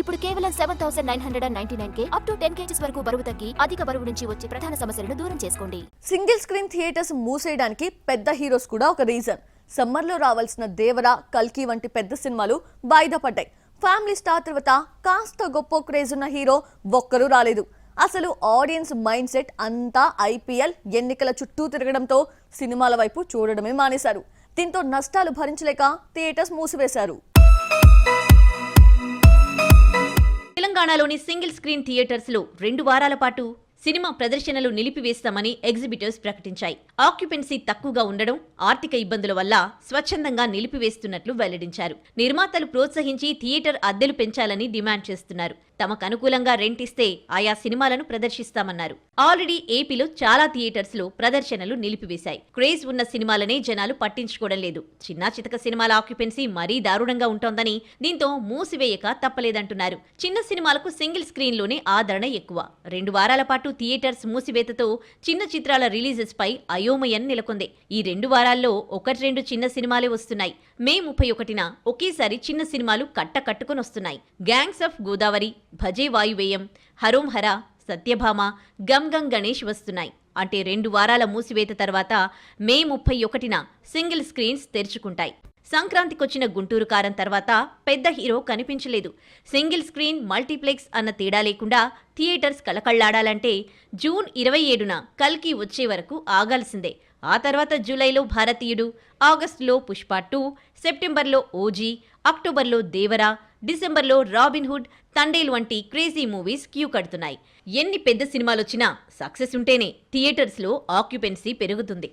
ఇప్పుడు కేవలం 7,999 up to 10 kgs వరకు బరువు తగ్గి అధిక బరువు నుంచి వచ్చే ప్రధాన సమస్యలను దూరం చేసుకోండి. సింగిల్ స్క్రీన్ థియేటర్స్ మూసేయడానికి పెద్ద హీరోస్ కూడా ఒక రీజన్. సమ్మర్లో రావాల్సిన దేవరా, కల్కి వంటి పెద్ద సినిమాలు వాయిదా పడ్డాయి. ఫ్యామిలీ స్టార్ తర్వాత కాస్త గొప్ప క్రేజ్ ఉన్న హీరో ఒక్కరూ రాలేదు. అసలు ఆడియన్స్ మైండ్ సెట్ అంతా ఐపీఎల్ ఎన్నికల చుట్టూ తిరగడంతో సినిమాల వైపు చూడడమే మానేశారు. దీంతో నష్టాలు భరించలేక థియేటర్స్ మూసివేశారు. తెలంగాణలోని సింగిల్ స్క్రీన్ థియేటర్స్ లో 2 వారాల పాటు సినిమా ప్రదర్శనలు నిలిపివేస్తామని ఎగ్జిబిటర్స్ ప్రకటించాయి. ఆక్యుపెన్సీ తక్కువగా ఉండడం, ఆర్థిక ఇబ్బందుల వల్ల స్వచ్ఛందంగా నిలిపివేస్తున్నట్లు వెల్లడించారు. నిర్మాతలు ప్రోత్సహించి థియేటర్ అద్దెలు పెంచాలని డిమాండ్ చేస్తున్నారు. తమకు అనుకూలంగా రెంట్ ఇస్తే ఆయా సినిమాలను ప్రదర్శిస్తామన్నారు. ఆల్రెడీ ఏపీలో చాలా థియేటర్స్ లో ప్రదర్శనలు నిలిపివేశాయి. క్రేజ్ ఉన్న సినిమాలనే జనాలు పట్టించుకోవడం లేదు. చిన్నా చితక సినిమాల ఆక్యుపెన్సీ మరీ దారుణంగా ఉంటోందని, దీంతో మూసివేయక తప్పలేదంటున్నారు. చిన్న సినిమాలకు సింగిల్ స్క్రీన్ లోనే ఆదరణ ఎక్కువ. 2 వారాల పాటు థియేటర్స్ మూసివేతతో చిన్న చిత్రాల రిలీజెస్ పై అయోమయం నెలకొంది. ఈ 2 వారాల్లో 1-2 చిన్న సినిమాలే వస్తున్నాయి. మే 31న ఒకేసారి చిన్న సినిమాలు కట్టుకొని వస్తున్నాయి. Gangs of Godavari, Bhaje వాయువేయం, హరోం Hara, Satyabhama, gum gum Ganesh వస్తున్నాయి. అంటే 2 వారాల మూసివేత తర్వాత మే 31న సింగిల్ స్క్రీన్స్ తెరుచుకుంటాయి. సంక్రాంతికొచ్చిన గుంటూరు కారం తర్వాత పెద్ద హీరో కనిపించలేదు. సింగిల్ స్క్రీన్, మల్టీప్లెక్స్ అన్న తేడా లేకుండా థియేటర్స్ కళకళ్లాడాలంటే జూన్ 27న కల్కి వచ్చే వరకు ఆగాల్సిందే. ఆ తర్వాత జూలైలో భారతీయుడు, ఆగస్టులో పుష్ప 2, సెప్టెంబర్లో ఓజీ, అక్టోబర్లో దేవరా, డిసెంబర్లో రాబిన్ హుడ్, తండేల్ వంటి క్రేజీ మూవీస్ క్యూ కడుతున్నాయి. ఎన్ని పెద్ద సినిమాలొచ్చినా సక్సెస్ ఉంటేనే థియేటర్స్లో ఆక్యుపెన్సీ పెరుగుతుంది.